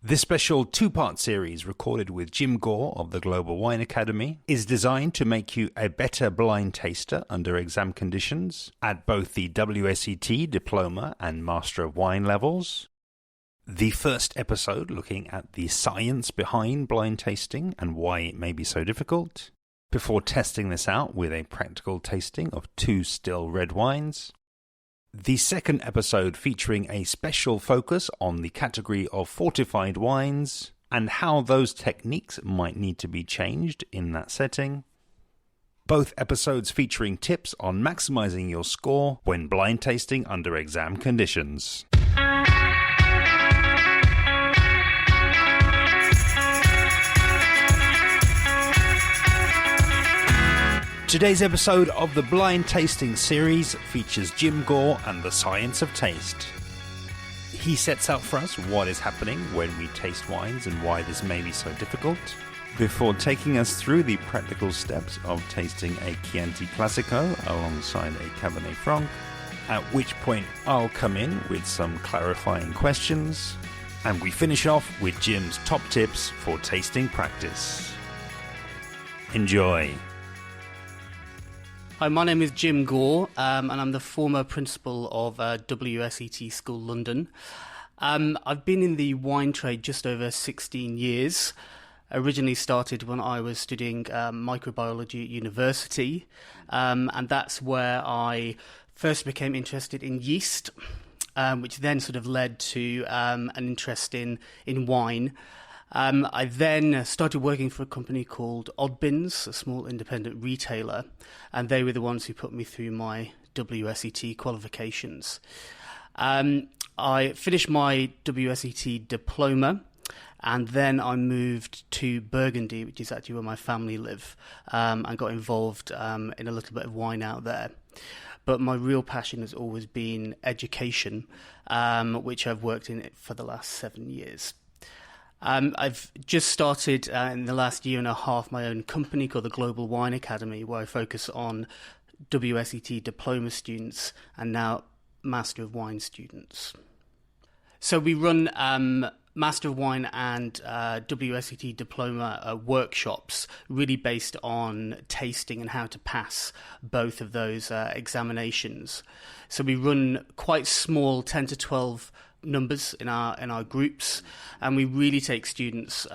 This special two-part series, recorded with Jim Gore of the Global Wine Academy, is designed to make you a better blind taster under exam conditions at both the WSET Diploma and Master of Wine levels. The first episode looking at the science behind blind tasting and why it may be so difficult, before testing this out with a practical tasting of 2 still red wines. The second episode featuring a special focus on the category of fortified wines and how those techniques might need to be changed in that setting. Both episodes featuring tips on maximizing your score when blind tasting under exam conditions. Today's episode of the Blind Tasting series features Jim Gore and the science of taste. He sets out for us what is happening when we taste wines and why this may be so difficult, before taking us through the practical steps of tasting a Chianti Classico alongside a Cabernet Franc, at which point I'll come in with some clarifying questions, and we finish off with Jim's top tips for tasting practice. Enjoy! Hi, my name is Jim Gore, and I'm the former principal of WSET School London. I've been in the wine trade just over 16 years. Originally started when I was studying microbiology at university, and that's where I first became interested in yeast, which then sort of led to an interest in wine. I then started working for a company called Oddbins, a small independent retailer, and they were the ones who put me through my WSET qualifications. I finished my WSET Diploma, and then I moved to Burgundy, which is actually where my family live, and got involved in a little bit of wine out there. But my real passion has always been education, which I've worked in for the last 7 years. I've just started in the last year and a half my own company called the Global Wine Academy, where I focus on WSET Diploma students and now Master of Wine students. So we run Master of Wine and WSET Diploma workshops, really based on tasting and how to pass both of those examinations. So we run quite small 10 to 12 numbers in our groups, and we really take students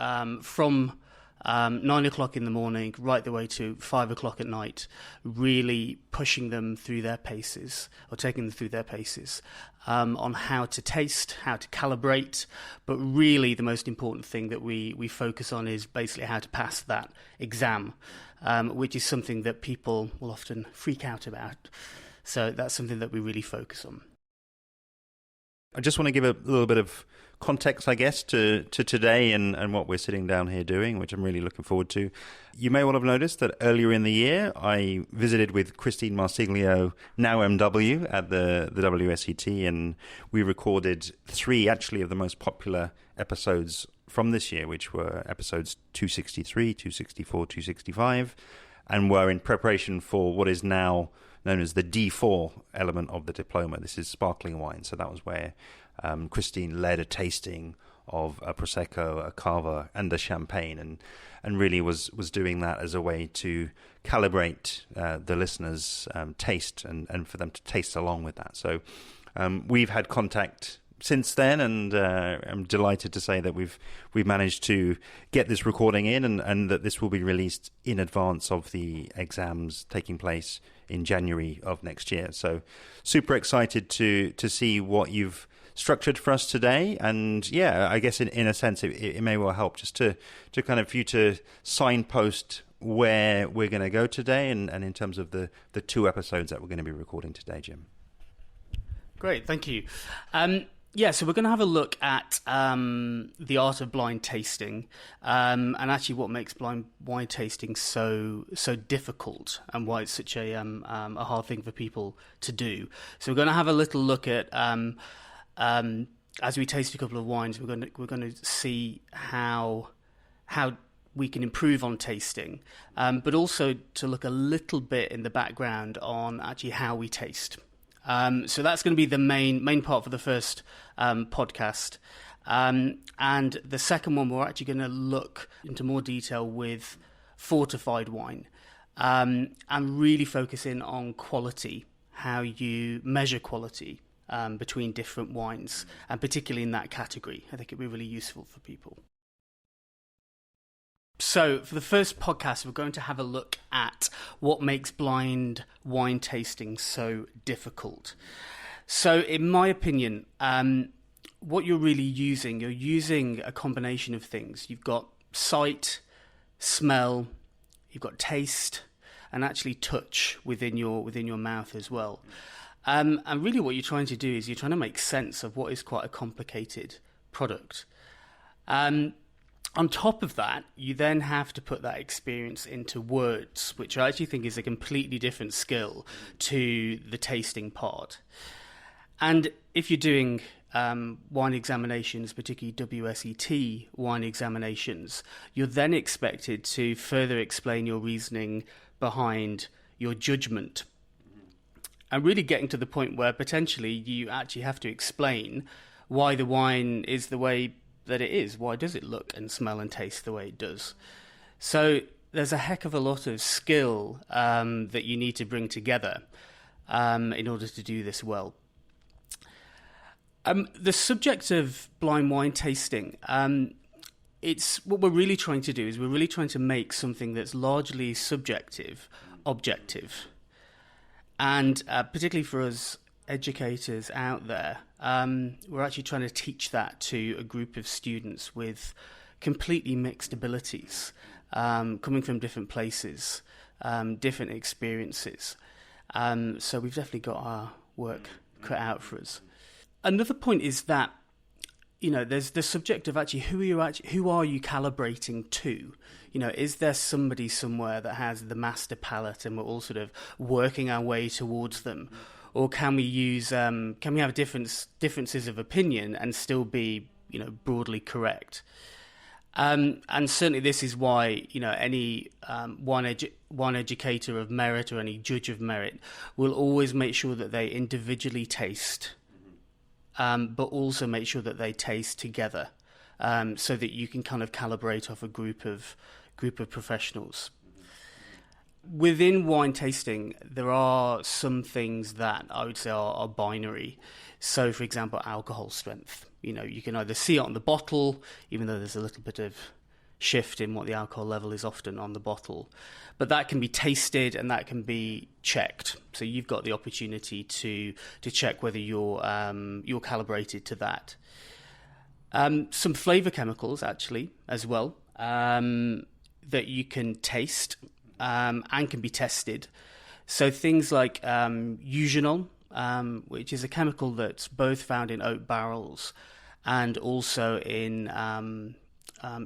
from 9 o'clock in the morning right the way to 5 o'clock at night, really pushing them through their paces, or taking them through their paces, on how to taste, how to calibrate, but really the most important thing that we focus on is basically how to pass that exam, which is something that people will often freak out about. So that's something that we really focus on. I just want to give a little bit of context, I guess, to today and what we're sitting down here doing, which I'm really looking forward to. You may well have noticed that earlier in the year, I visited with Christine Marsiglio, now MW, at the WSET, and we recorded 3, actually, of the most popular episodes from this year, which were episodes 263, 264, 265, and were in preparation for what is now known as the D4 element of the diploma. This is sparkling wine. So that was where Christine led a tasting of a Prosecco, a Cava, and a Champagne, and really was doing that as a way to calibrate the listeners' taste and for them to taste along with that. So we've had contact since then, and I'm delighted to say that we've managed to get this recording in, and that this will be released in advance of the exams taking place in January of next year. So super excited to see what you've structured for us today. And yeah, I guess in a sense it may well help just to kind of for you to signpost where we're going to go today, and in terms of the 2 episodes that we're going to be recording today, Jim. Great, thank you. Yeah, so we're going to have a look at the art of blind tasting, and actually what makes blind wine tasting so difficult, and why it's such a hard thing for people to do. So we're going to have a little look at as we taste a couple of wines, we're going to see how we can improve on tasting, but also to look a little bit in the background on actually how we taste. So that's going to be the main part for the first podcast. And the second one, we're actually going to look into more detail with fortified wine, and really focus in on quality, how you measure quality between different wines, and particularly in that category. I think it'd be really useful for people. So for the first podcast, we're going to have a look at what makes blind wine tasting so difficult. So in my opinion, what you're using a combination of things. You've got sight, smell, you've got taste, and actually touch within your mouth as well. And really what you're trying to do is you're trying to make sense of what is quite a complicated product. On top of that, you then have to put that experience into words, which I actually think is a completely different skill to the tasting part. And if you're doing wine examinations, particularly WSET wine examinations, you're then expected to further explain your reasoning behind your judgment. And really getting to the point where potentially you actually have to explain why the wine is the way that it is. Why does it look and smell and taste the way it does? So there's a heck of a lot of skill that you need to bring together in order to do this well. The subject of blind wine tasting, it's what we're really trying to do is we're really trying to make something that's largely subjective, objective. And particularly for us educators out there, we're actually trying to teach that to a group of students with completely mixed abilities, coming from different places, different experiences. So we've definitely got our work cut out for us. Another point is that, there's the subject of actually who are you calibrating to? Is there somebody somewhere that has the master palate and we're all sort of working our way towards them? Or can we have differences of opinion and still be, broadly correct? And certainly this is why, any one educator of merit or any judge of merit will always make sure that they individually taste, but also make sure that they taste together, so that you can kind of calibrate off a group of professionals. Within wine tasting, there are some things that I would say are binary. So, for example, alcohol strength. You can either see it on the bottle, even though there's a little bit of shift in what the alcohol level is often on the bottle. But that can be tasted and that can be checked. So you've got the opportunity to check whether you're calibrated to that. Some flavour chemicals, actually, as well, that you can taste and can be tested. So things like eugenol, which is a chemical that's both found in oak barrels and also in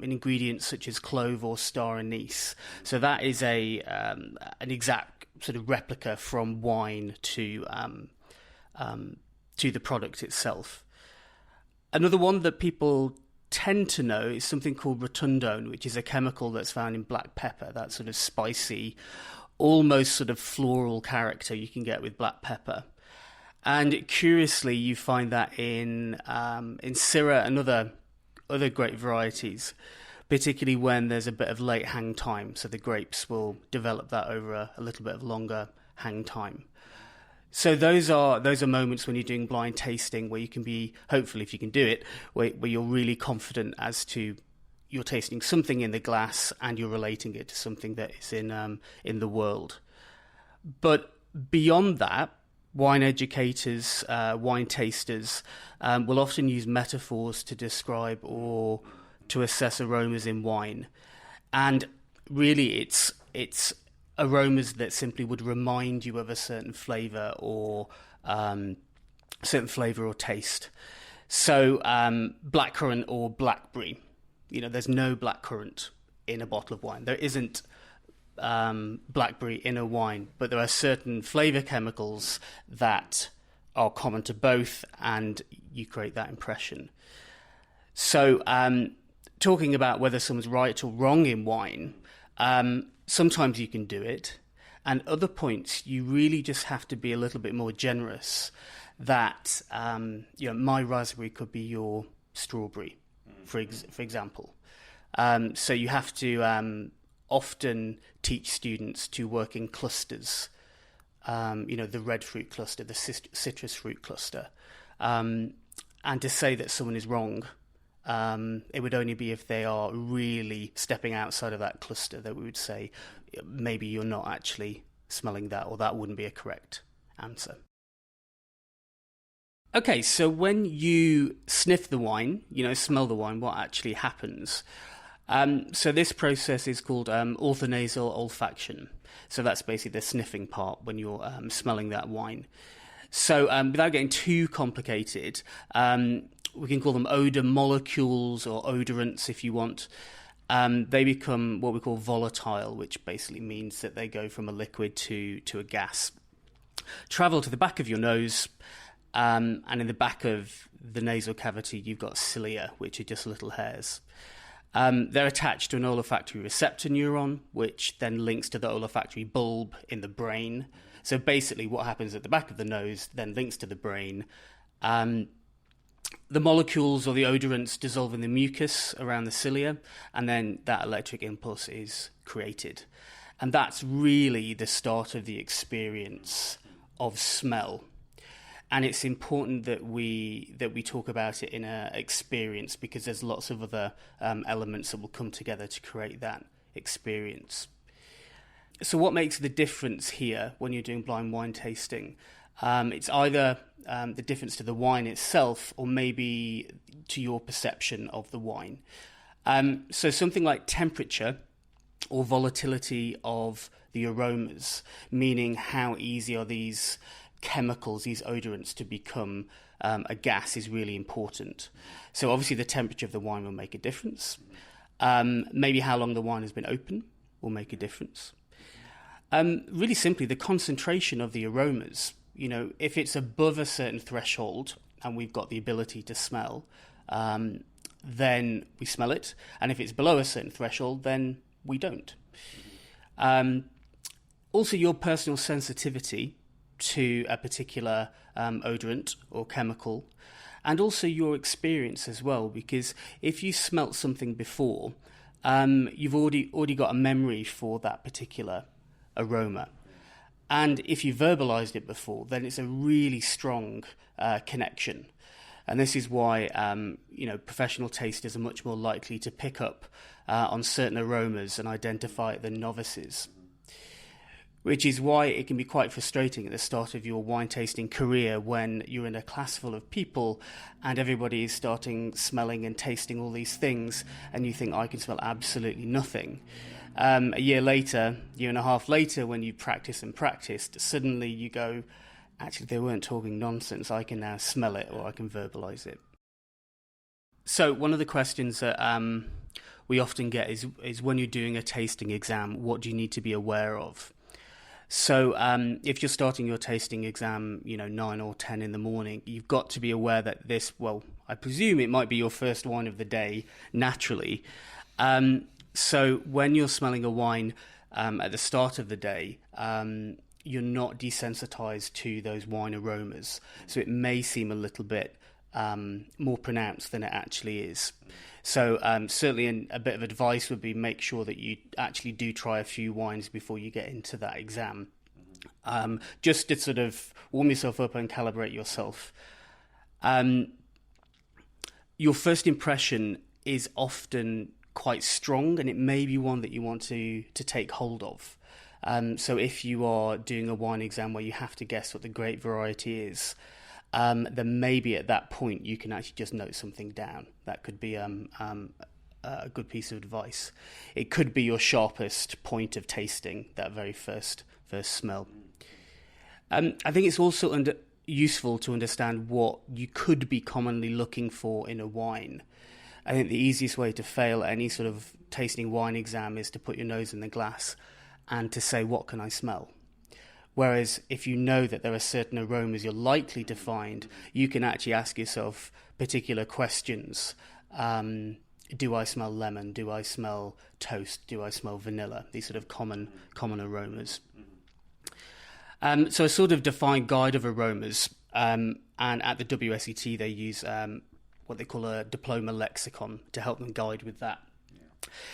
ingredients such as clove or star anise. So that is an exact sort of replica from wine to the product itself. Another one that people tend to know is something called rotundone, which is a chemical that's found in black pepper, that sort of spicy, almost sort of floral character you can get with black pepper. And curiously, you find that in Syrah and other grape varieties, particularly when there's a bit of late hang time. So the grapes will develop that over a little bit of longer hang time. So those are moments when you're doing blind tasting where you can be, hopefully if you can do it, where you're really confident as to you're tasting something in the glass and you're relating it to something that is in the world. But beyond that, wine educators, wine tasters will often use metaphors to describe or to assess aromas in wine. And really it's aromas that simply would remind you of a certain flavour or taste. So blackcurrant or blackberry, there's no blackcurrant in a bottle of wine. There isn't blackberry in a wine, but there are certain flavour chemicals that are common to both, and you create that impression. So talking about whether someone's right or wrong in wine, sometimes you can do it, and other points you really just have to be a little bit more generous. That my raspberry could be your strawberry, for example. So you have to often teach students to work in clusters. The red fruit cluster, the citrus fruit cluster. And to say that someone is wrong, it would only be if they are really stepping outside of that cluster that we would say, maybe you're not actually smelling that, or that wouldn't be a correct answer. Okay, so when you sniff the wine, smell the wine, what actually happens? So this process is called Orthonasal Olfaction. So that's basically the sniffing part when you're smelling that wine. So without getting too complicated, we can call them odour molecules or odorants if you want. They become what we call volatile, which basically means that they go from a liquid to a gas. Travel to the back of your nose, and in the back of the nasal cavity you've got cilia, which are just little hairs. They're attached to an olfactory receptor neuron, which then links to the olfactory bulb in the brain. So basically what happens at the back of the nose then links to the brain. The molecules or the odorants dissolve in the mucus around the cilia, and then that electric impulse is created. And that's really the start of the experience of smell. And it's important that we talk about it in an experience, because there's lots of other elements that will come together to create that experience. So what makes the difference here when you're doing blind wine tasting? It's either the difference to the wine itself, or maybe to your perception of the wine. So something like temperature or volatility of the aromas, meaning how easy are these chemicals, these odorants, to become a gas, is really important. So obviously the temperature of the wine will make a difference. Maybe how long the wine has been open will make a difference. Really simply, the concentration of the aromas. If it's above a certain threshold and we've got the ability to smell, then we smell it. And if it's below a certain threshold, then we don't. Also, your personal sensitivity to a particular odorant or chemical, and also your experience as well, because if you smelt something before, you've already got a memory for that particular aroma. And if you verbalized it before, then it's a really strong connection. And this is why professional tasters are much more likely to pick up on certain aromas and identify it than novices. Which is why it can be quite frustrating at the start of your wine tasting career when you're in a class full of people and everybody is starting smelling and tasting all these things, and you think, I can smell absolutely nothing. A year and a half later, when you practiced, suddenly you go, actually, they weren't talking nonsense. I can now smell it, or I can verbalize it. So one of the questions that we often get is when you're doing a tasting exam, what do you need to be aware of? So if you're starting your tasting exam, 9 or 10 in the morning, you've got to be aware that I presume it might be your first wine of the day, naturally. So when you're smelling a wine at the start of the day, you're not desensitized to those wine aromas. So it may seem a little bit more pronounced than it actually is. So certainly a bit of advice would be make sure that you actually do try a few wines before you get into that exam, just to sort of warm yourself up and calibrate yourself. Your first impression is often quite strong, and it may be one that you want to take hold of. So if you are doing a wine exam where you have to guess what the grape variety is, then maybe at that point you can actually just note something down. That could be a good piece of advice. It could be your sharpest point of tasting, that very first smell. I think it's also useful to understand what you could be commonly looking for in a wine. I think the easiest way to fail at any sort of tasting wine exam is to put your nose in the glass and to say, what can I smell? Whereas if you know that there are certain aromas you're likely to find, you can actually ask yourself particular questions. Do I smell lemon? Do I smell toast? Do I smell vanilla? These sort of common aromas. So a sort of defined guide of aromas, and at the WSET they use what they call a Diploma lexicon to help them guide with that.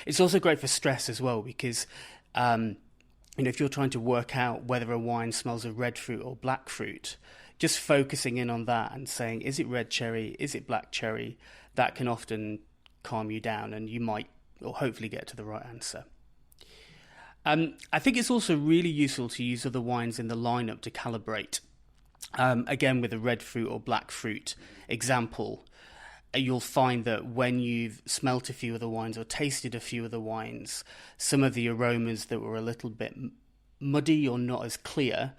It's also great for stress as well, because if you're trying to work out whether a wine smells of red fruit or black fruit, just focusing in on that and saying, is it red cherry, is it black cherry, that can often calm you down, and you might, or hopefully, get to the right answer. I think it's also really useful to use other wines in the lineup to calibrate. Again, with a red fruit or black fruit example, you'll find that when you've smelt a few of the wines or tasted a few of the wines, some of the aromas that were a little bit muddy or not as clear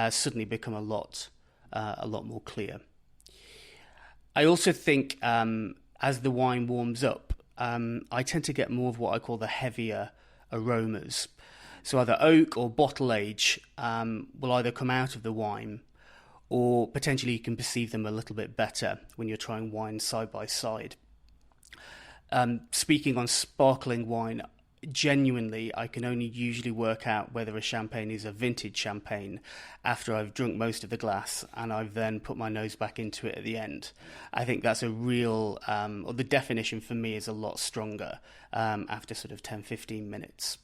suddenly become a lot more clear. I also think as the wine warms up, I tend to get more of what I call the heavier aromas. So either oak or bottle age will either come out of the wine, or potentially you can perceive them a little bit better when you're trying wine side by side. Speaking on sparkling wine, genuinely, I can only usually work out whether a champagne is a vintage champagne after I've drunk most of the glass and I've then put my nose back into it at the end. I think that's a real, or the definition for me is a lot stronger after sort of 10-15 minutes.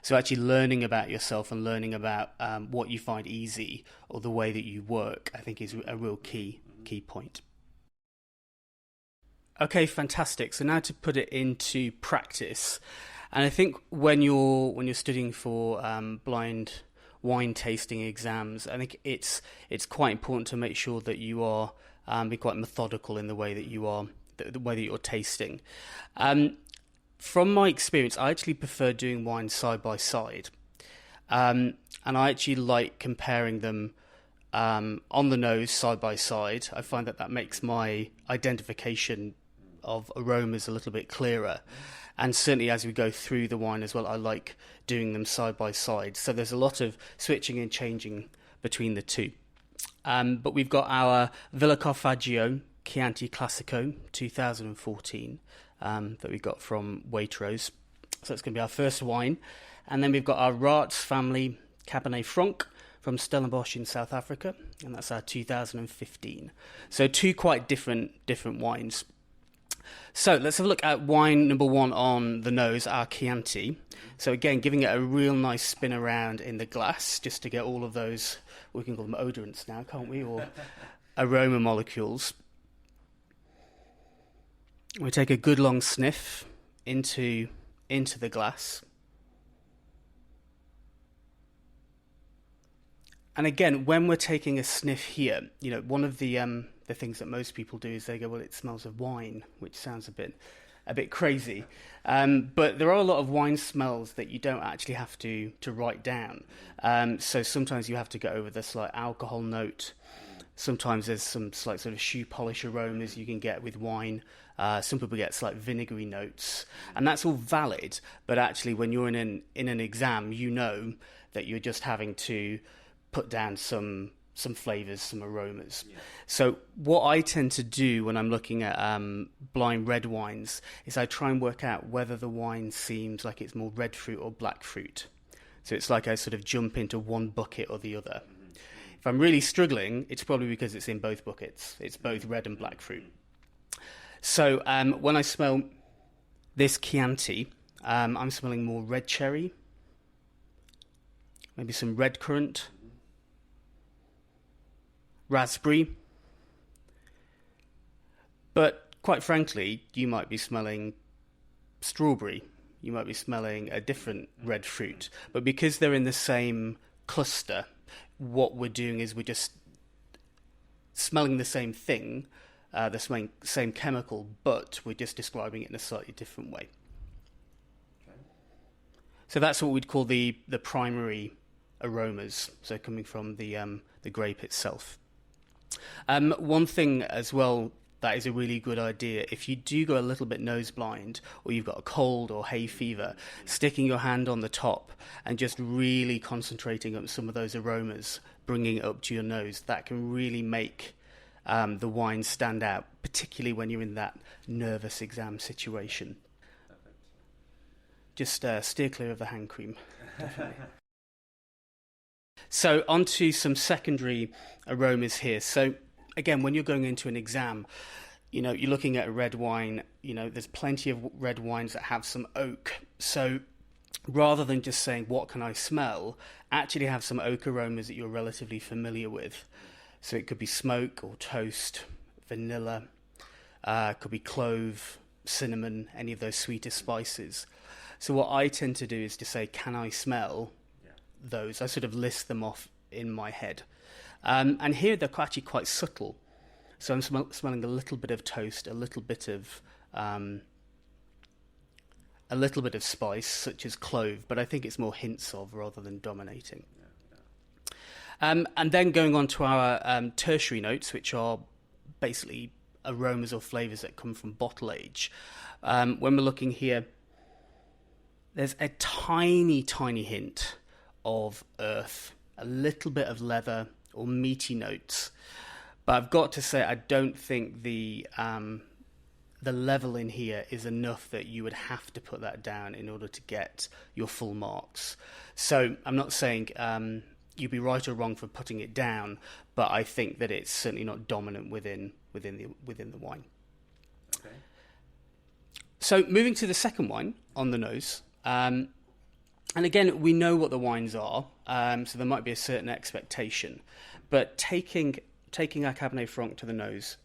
So actually learning about yourself and learning about what you find easy or the way that you work, I think is a real key point. Okay, fantastic. So now to put it into practice. And I think when you're studying for blind wine tasting exams, I think it's quite important to make sure that you are be quite methodical in the way that you are the way that you're tasting. From my experience, I actually prefer doing wine side by side, and I actually like comparing them on the nose side by side. I find that makes my identification of aromas a little bit clearer. And certainly as we go through the wine as well, I like doing them side by side. So there's a lot of switching and changing between the two. But we've got our Villa Cafaggio Chianti Classico 2014 that we got from Waitrose. So it's going to be our first wine. And then we've got our Raats family Cabernet Franc from Stellenbosch in South Africa. And that's our 2015. So two quite different wines. So let's have a look at wine number one on the nose, our Chianti. So again, giving it a real nice spin around in the glass, just to get all of those, we can call them odorants now, can't we? Or aroma molecules. We take a good long sniff into the glass. And again, when we're taking a sniff here, one of the things that most people do is they go, well, it smells of wine, which sounds a bit crazy. But there are a lot of wine smells that you don't actually have to write down. So sometimes you have to go over the slight alcohol note. Sometimes there's some slight sort of shoe polish aromas you can get with wine. Some people get slight vinegary notes. And that's all valid. But actually, when you're in an exam, you know that you're just having to put down some flavours, some aromas. Yeah. So what I tend to do when I'm looking at blind red wines is I try and work out whether the wine seems like it's more red fruit or black fruit. So it's like I sort of jump into one bucket or the other. Mm-hmm. If I'm really struggling, it's probably because it's in both buckets. It's both red and black fruit. So when I smell this Chianti, I'm smelling more red cherry, maybe some red currant, raspberry, but quite frankly, you might be smelling strawberry, you might be smelling a different red fruit, but because they're in the same cluster, what we're doing is we're just smelling the same thing, the same chemical, but we're just describing it in a slightly different way. Okay. So that's what we'd call the primary aromas, so coming from the grape itself. One thing as well that is a really good idea, if you do go a little bit nose blind or you've got a cold or hay fever, sticking your hand on the top and just really concentrating on some of those aromas, bringing it up to your nose, that can really make the wine stand out, particularly when you're in that nervous exam situation. Perfect. Just steer clear of the hand cream, definitely. So on to some secondary aromas here. So again, when you're going into an exam, you're looking at a red wine, there's plenty of red wines that have some oak. So rather than just saying, what can I smell, actually have some oak aromas that you're relatively familiar with. So it could be smoke or toast, vanilla, could be clove, cinnamon, any of those sweeter spices. So what I tend to do is to say, can I smell those? I sort of list them off in my head. And here they're actually quite subtle. So I'm smelling a little bit of toast, a little bit of spice, such as clove, but I think it's more hints of rather than dominating. And then going on to our tertiary notes, which are basically aromas or flavours that come from bottle age. When we're looking here, there's a tiny, tiny hint of earth, a little bit of leather or meaty notes. But I've got to say, I don't think the level in here is enough that you would have to put that down in order to get your full marks. So I'm not saying you'd be right or wrong for putting it down, but I think that it's certainly not dominant within the wine. Okay. So moving to the second wine on the nose, and again we know what the wines are, so there might be a certain expectation, but taking our Cabernet Franc to the nose,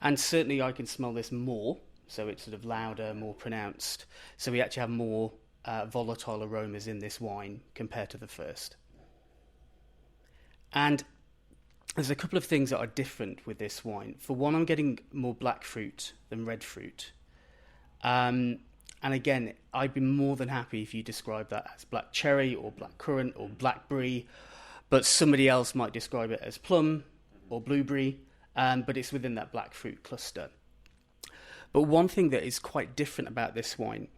and certainly I can smell this more, so it's sort of louder, more pronounced. So we actually have more volatile aromas in this wine compared to the first. And there's a couple of things that are different with this wine. For one, I'm getting more black fruit than red fruit. And again, I'd be more than happy if you describe that as black cherry or black currant or blackberry, but somebody else might describe it as plum or blueberry, but it's within that black fruit cluster. But one thing that is quite different about this wine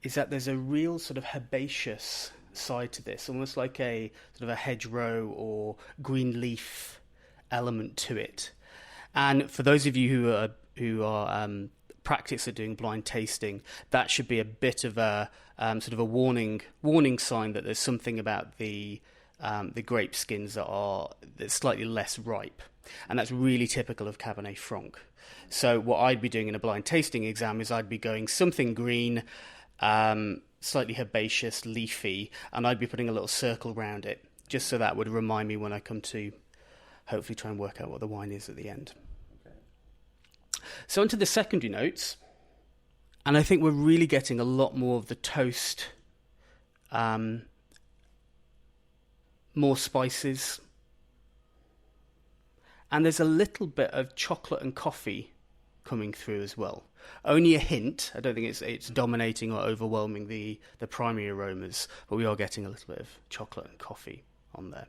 is that there's a real sort of herbaceous side to this, almost like a sort of a hedgerow or green leaf element to it. And for those of you who are practice at doing blind tasting, that should be a bit of a sort of a warning sign that there's something about the grape skins that's slightly less ripe, and that's really typical of Cabernet Franc. So what I'd be doing in a blind tasting exam is I'd be going something green, slightly herbaceous, leafy, and I'd be putting a little circle around it, just so that would remind me when I come to hopefully try and work out what the wine is at the end. Okay. So onto the secondary notes, and I think we're really getting a lot more of the toast, more spices, and there's a little bit of chocolate and coffee coming through as well. Only a hint. I don't think it's dominating or overwhelming the primary aromas, but we are getting a little bit of chocolate and coffee on there.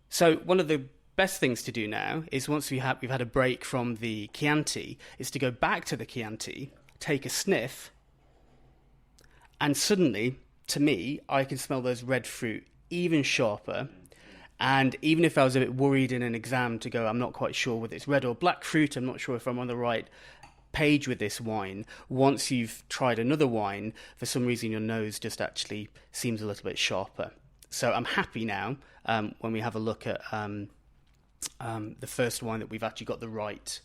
So one of the best things to do now is, once we've had a break from the Chianti, is to go back to the Chianti, take a sniff, and suddenly, to me, I can smell those red fruit even sharper. And even if I was a bit worried in an exam to go, I'm not quite sure whether it's red or black fruit, I'm not sure if I'm on the right page with this wine, once you've tried another wine, for some reason your nose just actually seems a little bit sharper. So I'm happy now, when we have a look at the first wine, that we've actually got the right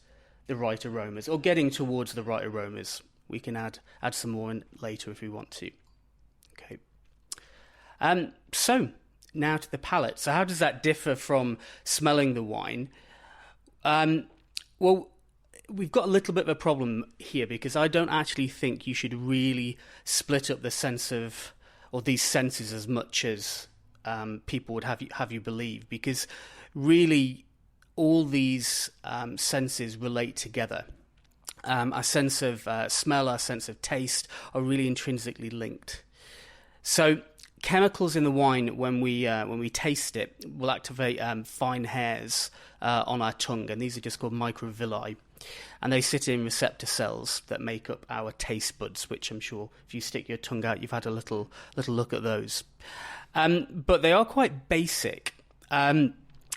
aromas, or getting towards the right aromas. We can add some more in later if we want to. Okay. So now to the palate. So how does that differ from smelling the wine? Well, we've got a little bit of a problem here, because I don't actually think you should really split up the sense of, or these senses, as much as people would have you believe, because really all these senses relate together. Our sense of smell, our sense of taste are really intrinsically linked. So chemicals in the wine, when we taste it, will activate fine hairs on our tongue, and these are just called microvilli, and they sit in receptor cells that make up our taste buds, which I'm sure if you stick your tongue out, you've had a little look at those. But they are quite basic.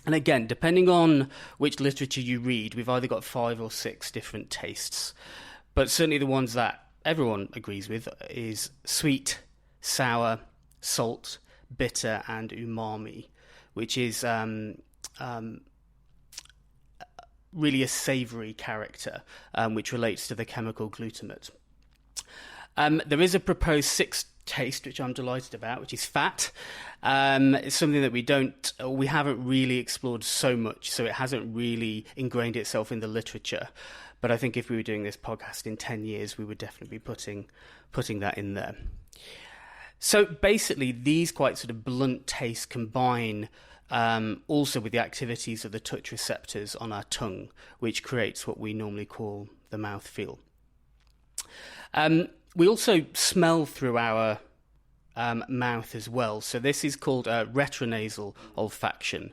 And again, depending on which literature you read, we've either got 5 or 6 different tastes. But certainly the ones that everyone agrees with is sweet, sour, salt, bitter, and umami, which is really a savoury character, which relates to the chemical glutamate. There is a proposed sixth taste, which I'm delighted about, which is fat. It's something that we haven't really explored so much, so it hasn't really ingrained itself in the literature. But I think if we were doing this podcast in 10 years, we would definitely be putting that in there. So basically, these quite sort of blunt tastes combine also with the activities of the touch receptors on our tongue, which creates what we normally call the mouthfeel. We also smell through our mouth as well. So this is called retronasal olfaction,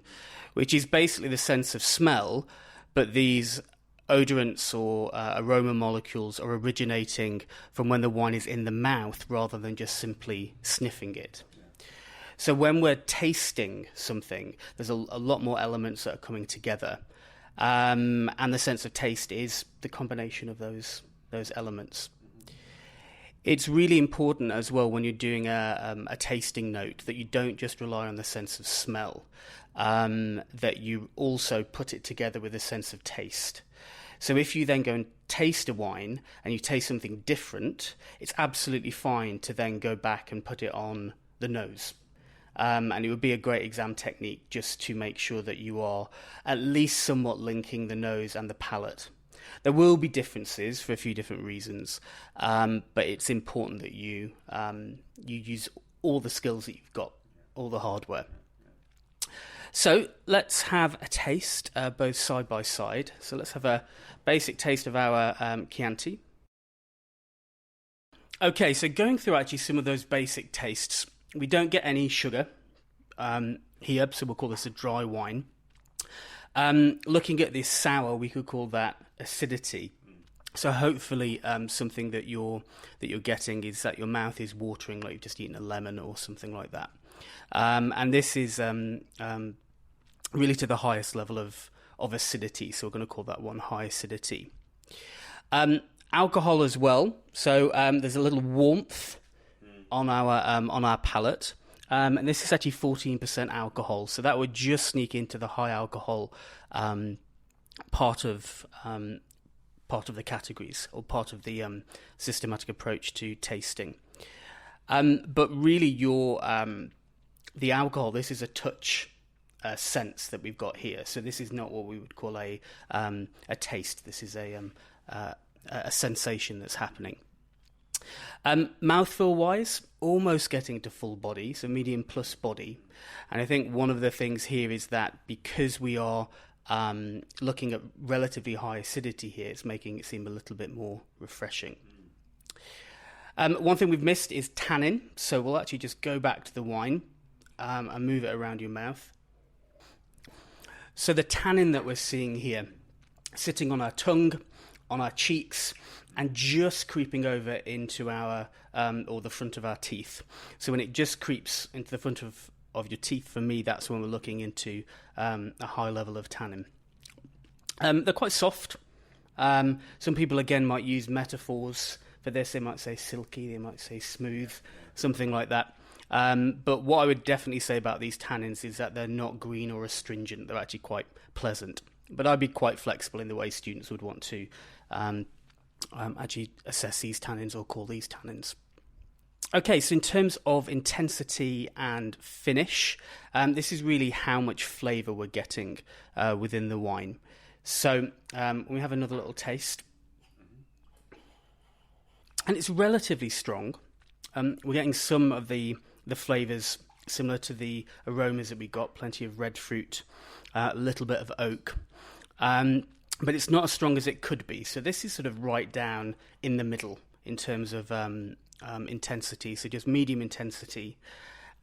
which is basically the sense of smell, but these odorants or aroma molecules are originating from when the wine is in the mouth rather than just simply sniffing it. So when we're tasting something, there's a lot more elements that are coming together. And the sense of taste is the combination of those elements. It's really important as well when you're doing a tasting note that you don't just rely on the sense of smell, that you also put it together with a sense of taste. So if you then go and taste a wine and you taste something different, it's absolutely fine to then go back and put it on the nose. And it would be a great exam technique just to make sure that you are at least somewhat linking the nose and the palate. There will be differences for a few different reasons, but it's important that you use all the skills that you've got, all the hardware. So let's have a taste, both side by side. So let's have a basic taste of our Chianti. Okay, so going through actually some of those basic tastes, we don't get any sugar here, so we'll call this a dry wine. Looking at this sour, we could call that acidity. So hopefully something that you're getting is that your mouth is watering like you've just eaten a lemon or something like that. And this is really to the highest level of acidity, so we're going to call that one high acidity. Alcohol as well, so there's a little warmth on our palate. And this is actually 14% alcohol, so that would just sneak into the high alcohol part of the categories or part of the systematic approach to tasting. But really, the alcohol. This is a touch sense that we've got here. So this is not what we would call a taste. This is a sensation that's happening. Mouthfeel-wise, almost getting to full body, so medium plus body. And I think one of the things here is that because we are looking at relatively high acidity here, it's making it seem a little bit more refreshing. One thing we've missed is tannin, so we'll actually just go back to the wine and move it around your mouth. So the tannin that we're seeing here, sitting on our tongue, on our cheeks, and just creeping over into our, or the front of our teeth. So when it just creeps into the front of your teeth, for me, that's when we're looking into a high level of tannin. They're quite soft. Some people, again, might use metaphors for this. They might say silky, they might say smooth, something like that. But what I would definitely say about these tannins is that they're not green or astringent. They're actually quite pleasant. But I'd be quite flexible in the way students would want to actually assess these tannins or call these tannins. Okay, so in terms of intensity and finish, this is really how much flavour we're getting within the wine. So we have another little taste. And it's relatively strong. We're getting some of the flavours similar to the aromas that we got, plenty of red fruit, a little bit of oak. But it's not as strong as it could be. So this is sort of right down in the middle in terms of intensity, so just medium intensity.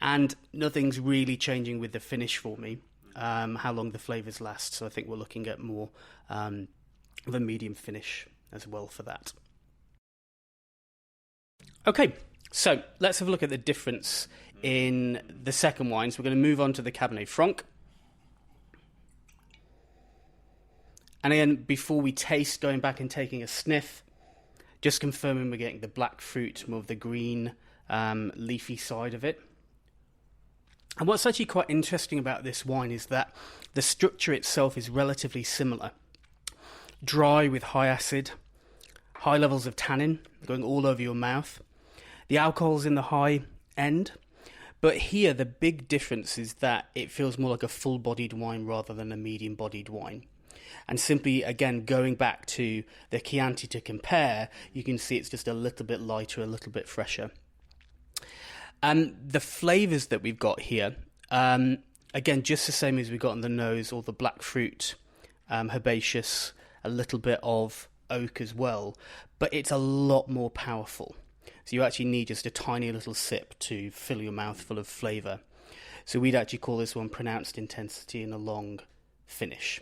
And nothing's really changing with the finish for me, how long the flavours last. So I think we're looking at more of a medium finish as well for that. Okay, so let's have a look at the difference in the second wine. So we're going to move on to the Cabernet Franc. And again, before we taste, going back and taking a sniff, just confirming we're getting the black fruit, more of the green, leafy side of it. And what's actually quite interesting about this wine is that the structure itself is relatively similar. Dry with high acid, high levels of tannin going all over your mouth. The alcohol's in the high end, but here the big difference is that it feels more like a full-bodied wine rather than a medium-bodied wine. And simply, again, going back to the Chianti to compare, you can see it's just a little bit lighter, a little bit fresher. The flavours that we've got here, again, just the same as we got on the nose, all the black fruit, herbaceous, a little bit of oak as well, but it's a lot more powerful. So you actually need just a tiny little sip to fill your mouth full of flavour. So we'd actually call this one pronounced intensity and a long finish.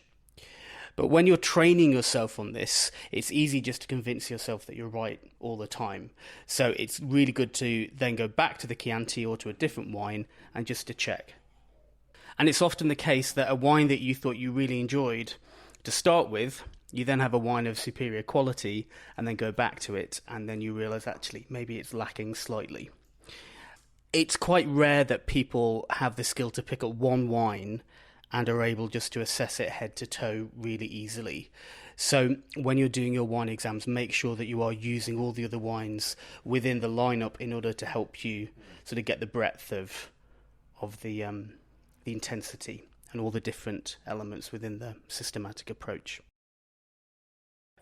But when you're training yourself on this, it's easy just to convince yourself that you're right all the time. So it's really good to then go back to the Chianti or to a different wine and just to check. And it's often the case that a wine that you thought you really enjoyed to start with, you then have a wine of superior quality and then go back to it, and then you realise actually maybe it's lacking slightly. It's quite rare that people have the skill to pick up one wine and are able just to assess it head to toe really easily. So when you're doing your wine exams, make sure that you are using all the other wines within the lineup in order to help you sort of get the breadth of the intensity and all the different elements within the systematic approach.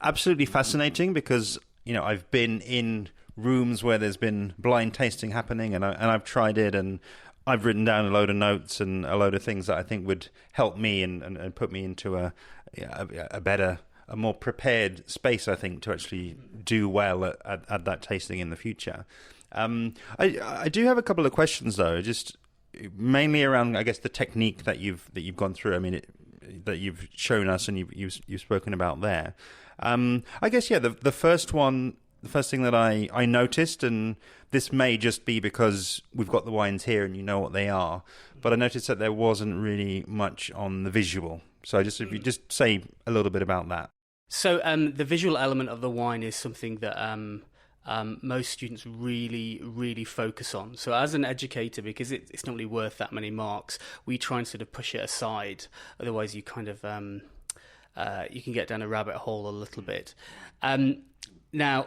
Absolutely fascinating, because I've been in rooms where there's been blind tasting happening, and I've tried it, and I've written down a load of notes and a load of things that I think would help me and put me into a better, a more prepared space, I think, to actually do well at that tasting in the future. I do have a couple of questions though, just mainly around, I guess, the technique that you've gone through. I mean, that you've shown us and you've spoken about there. I guess, yeah, the first thing that I noticed, and this may just be because we've got the wines here and you know what they are, but I noticed that there wasn't really much on the visual. So if you just say a little bit about that. So the visual element of the wine is something that most students really, really focus on. So as an educator, because it's not really worth that many marks, we try and sort of push it aside. Otherwise you kind of, you can get down a rabbit hole a little bit. Now,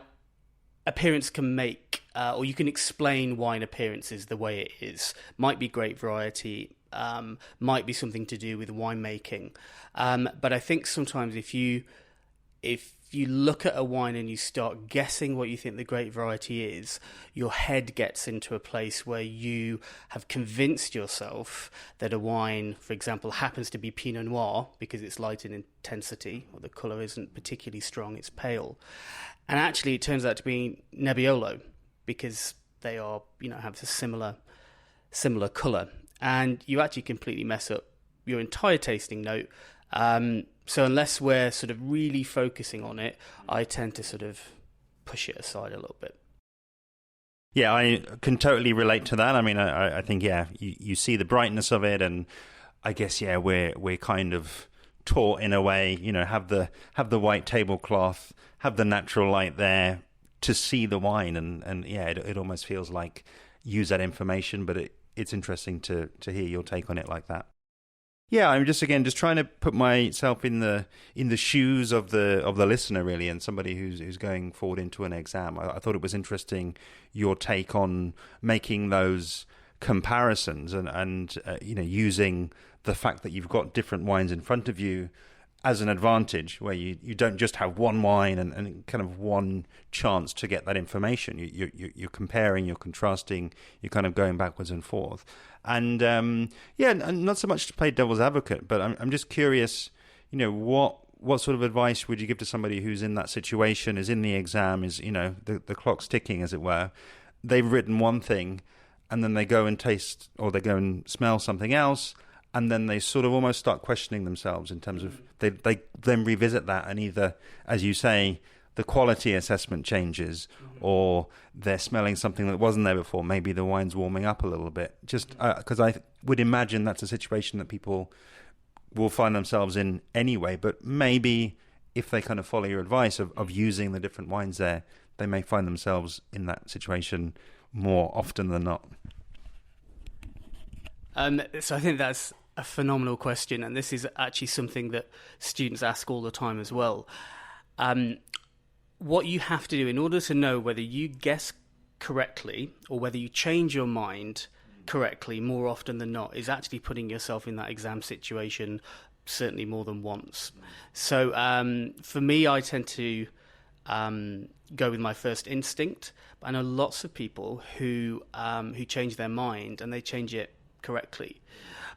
appearance can make, or you can explain wine appearances the way it is. Might be grape variety, might be something to do with winemaking. But I think sometimes if you look at a wine and you start guessing what you think the grape variety is, your head gets into a place where you have convinced yourself that a wine, for example, happens to be Pinot Noir because it's light in intensity, or the colour isn't particularly strong, it's pale. And actually it turns out to be Nebbiolo because they are, have a similar colour. And you actually completely mess up your entire tasting note. So unless we're sort of really focusing on it, I tend to sort of push it aside a little bit. Yeah, I can totally relate to that. I mean, I think, yeah, you see the brightness of it, and I guess, yeah, we're kind of taught in a way, have the white tablecloth, have the natural light there to see the wine, and yeah, it almost feels like use that information, but it's interesting to hear your take on it like that. Yeah, I'm just trying to put myself in the shoes of the listener, really, and somebody who's going forward into an exam. I thought it was interesting your take on making those comparisons and using the fact that you've got different wines in front of you as an advantage, where you don't just have one wine and kind of one chance to get that information. You're comparing, you're contrasting, you're kind of going backwards and forth. And yeah, and not so much to play devil's advocate, but I'm just curious, what sort of advice would you give to somebody who's in that situation, is in the exam, is, the clock's ticking, as it were. They've written one thing, and then they go and taste, or they go and smell something else, and then they sort of almost start questioning themselves in terms of, they then revisit that, and either, as you say, the quality assessment changes, or they're smelling something that wasn't there before. Maybe the wine's warming up a little bit. Just because I would imagine that's a situation that people will find themselves in anyway. But maybe if they kind of follow your advice of using the different wines there, they may find themselves in that situation more often than not. So I think that's a phenomenal question, and this is actually something that students ask all the time as well. What you have to do in order to know whether you guess correctly or whether you change your mind correctly more often than not is actually putting yourself in that exam situation certainly more than once. So for me, I tend to go with my first instinct. But I know lots of people who change their mind and they change it correctly.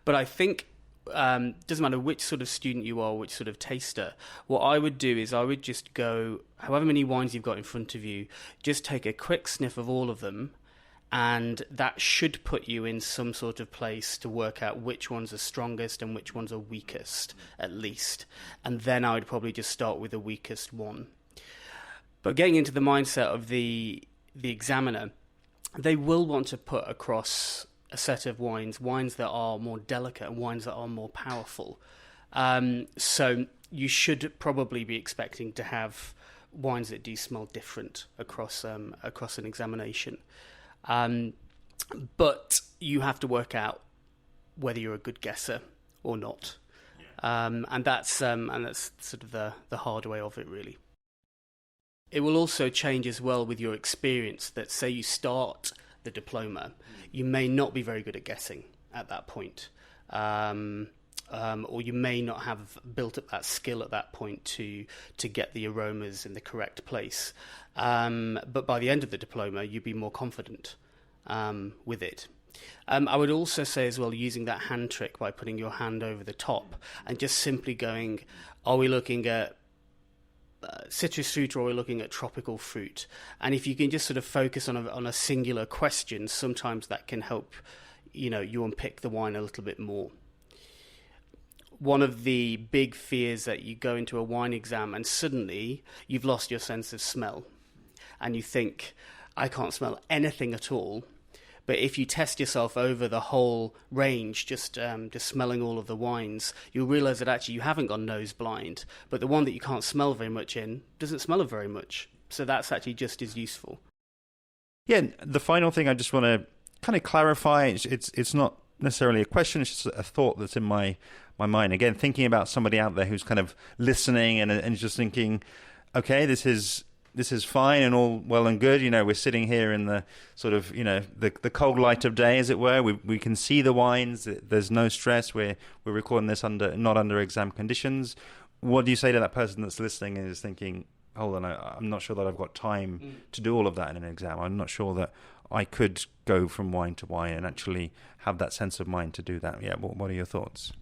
But I think doesn't matter which sort of student you are, which sort of taster. What I would do is I would just go, however many wines you've got in front of you, just take a quick sniff of all of them, and that should put you in some sort of place to work out which ones are strongest and which ones are weakest, at least. And then I would probably just start with the weakest one. But getting into the mindset of the examiner, they will want to put across a set of wines that are more delicate and wines that are more powerful. So you should probably be expecting to have wines that do smell different across an examination. But you have to work out whether you're a good guesser or not. And that's sort of the hard way of it, really. It will also change as well with your experience, that say you start the diploma, you may not be very good at guessing at that point. Or you may not have built up that skill at that point to get the aromas in the correct place. But by the end of the diploma, you'd be more confident with it. I would also say as well, using that hand trick by putting your hand over the top and just simply going, are we looking at citrus fruit or are we looking at tropical fruit? And if you can just sort of focus on a singular question, sometimes that can help you unpick the wine a little bit more. One of the big fears that you go into a wine exam and suddenly you've lost your sense of smell and you think, I can't smell anything at all. But if you test yourself over the whole range, just smelling all of the wines, you'll realise that actually you haven't gone nose blind, but the one that you can't smell very much in doesn't smell of very much. So that's actually just as useful. Yeah, the final thing I just want to kind of clarify, it's not necessarily a question, it's just a thought that's in my mind. Again, thinking about somebody out there who's kind of listening and just thinking, okay, this is fine and all well and good. We're sitting here in the sort of, the cold light of day, as it were. We can see the wines. There's no stress. We're recording this not under exam conditions. What do you say to that person that's listening and is thinking, hold on, I'm not sure that I've got time to do all of that in an exam. I'm not sure that I could go from wine to wine and actually have that sense of mind to do that. Yeah, what are your thoughts?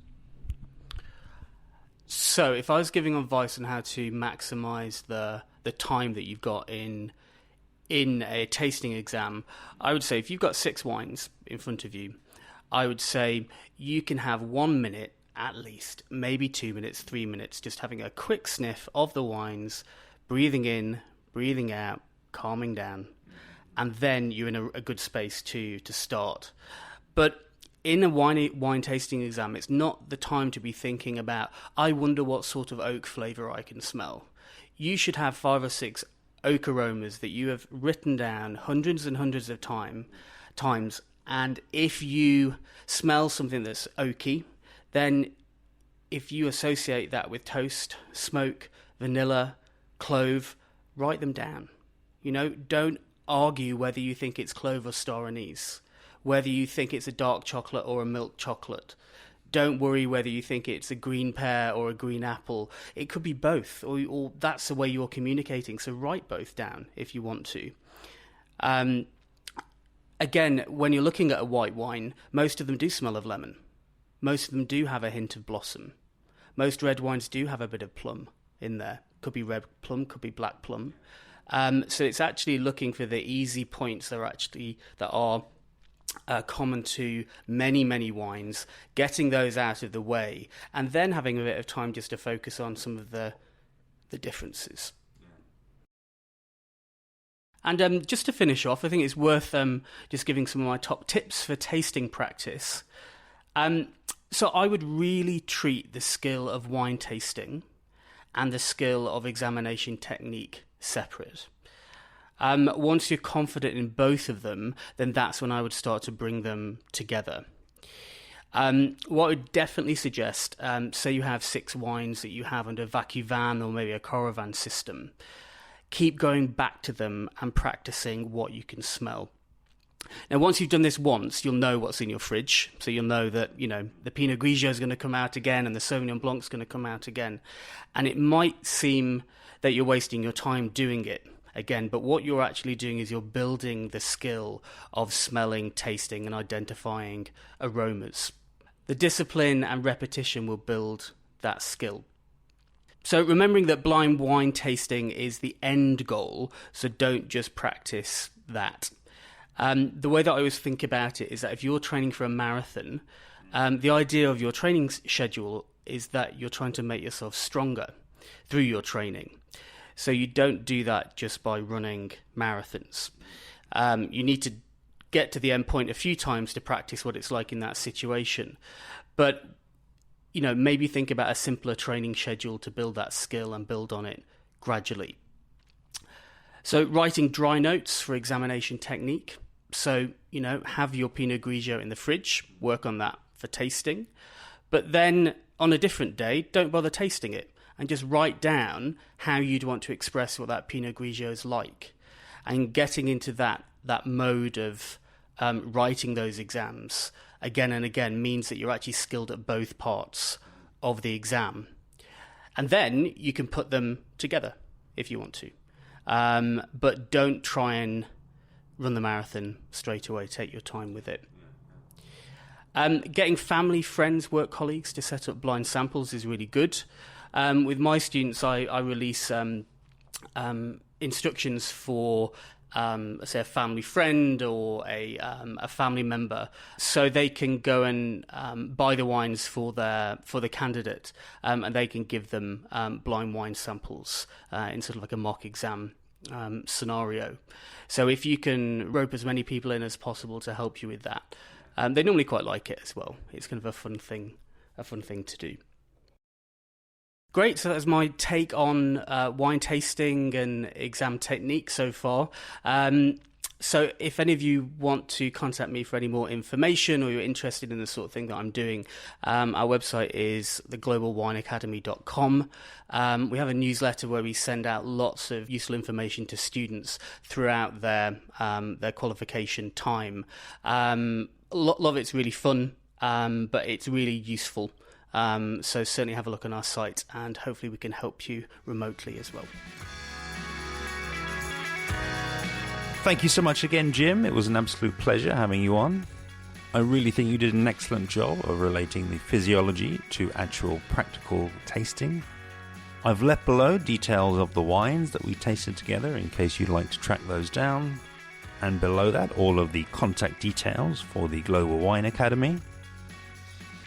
So if I was giving advice on how to maximise the time that you've got in a tasting exam, I would say if you've got 6 wines in front of you, I would say you can have 1 minute at least, maybe 2 minutes, 3 minutes, just having a quick sniff of the wines, breathing in, breathing out, calming down, and then you're in a good space to start. But in a wine tasting exam, it's not the time to be thinking about, I wonder what sort of oak flavour I can smell. You should have 5 or 6 oak aromas that you have written down hundreds and hundreds of times. And if you smell something that's oaky, then if you associate that with toast, smoke, vanilla, clove, write them down. Don't argue whether you think it's clove or star anise, whether you think it's a dark chocolate or a milk chocolate. Don't worry whether you think it's a green pear or a green apple. It could be both, or that's the way you're communicating. So write both down if you want to. Again, when you're looking at a white wine, most of them do smell of lemon. Most of them do have a hint of blossom. Most red wines do have a bit of plum in there. Could be red plum, could be black plum. So it's actually looking for the easy points that are common to many, many wines, getting those out of the way, and then having a bit of time just to focus on some of the differences. And just to finish off, I think it's worth just giving some of my top tips for tasting practice. So I would really treat the skill of wine tasting and the skill of examination technique separate. Once you're confident in both of them, then that's when I would start to bring them together. What I would definitely suggest, say you have 6 wines that you have under Vacuvan or maybe a Coravan system, keep going back to them and practicing what you can smell. Now, once you've done this once, you'll know what's in your fridge. So you'll know that, the Pinot Grigio is going to come out again and the Sauvignon Blanc is going to come out again. And it might seem that you're wasting your time doing it again, but what you're actually doing is you're building the skill of smelling, tasting, and identifying aromas. The discipline and repetition will build that skill. So remembering that blind wine tasting is the end goal, so don't just practice that. The way that I always think about it is that if you're training for a marathon, the idea of your training schedule is that you're trying to make yourself stronger through your training. So you don't do that just by running marathons. You need to get to the end point a few times to practice what it's like in that situation. But, maybe think about a simpler training schedule to build that skill and build on it gradually. So writing dry notes for examination technique. So, have your Pinot Grigio in the fridge, work on that for tasting. But then on a different day, don't bother tasting it and just write down how you'd want to express what that Pinot Grigio is like. And getting into that mode of writing those exams again and again means that you're actually skilled at both parts of the exam. And then you can put them together if you want to. But don't try and run the marathon straight away. Take your time with it. Getting family, friends, work colleagues to set up blind samples is really good. With my students, I release instructions for, say, a family friend or a family member, so they can go and buy the wines for the candidate, and they can give them blind wine samples in sort of like a mock exam scenario. So if you can rope as many people in as possible to help you with that, they normally quite like it as well. It's kind of a fun thing to do. Great, so that's my take on wine tasting and exam technique so far. So if any of you want to contact me for any more information or you're interested in the sort of thing that I'm doing, our website is theglobalwineacademy.com. We have a newsletter where we send out lots of useful information to students throughout their qualification time. A lot of it's really fun, but it's really useful. So certainly have a look on our site and hopefully we can help you remotely as well. Thank you so much again, Jim. It was an absolute pleasure having you on. I really think you did an excellent job of relating the physiology to actual practical tasting. I've left below details of the wines that we tasted together in case you'd like to track those down. And below that, all of the contact details for the Global Wine Academy.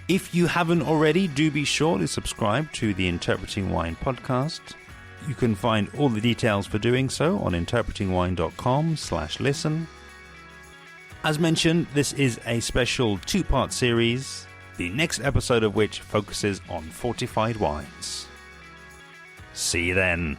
If you haven't already, do be sure to subscribe to the Interpreting Wine podcast. You can find all the details for doing so on interpretingwine.com/listen. As mentioned, this is a special 2-part series, the next episode of which focuses on fortified wines. See you then.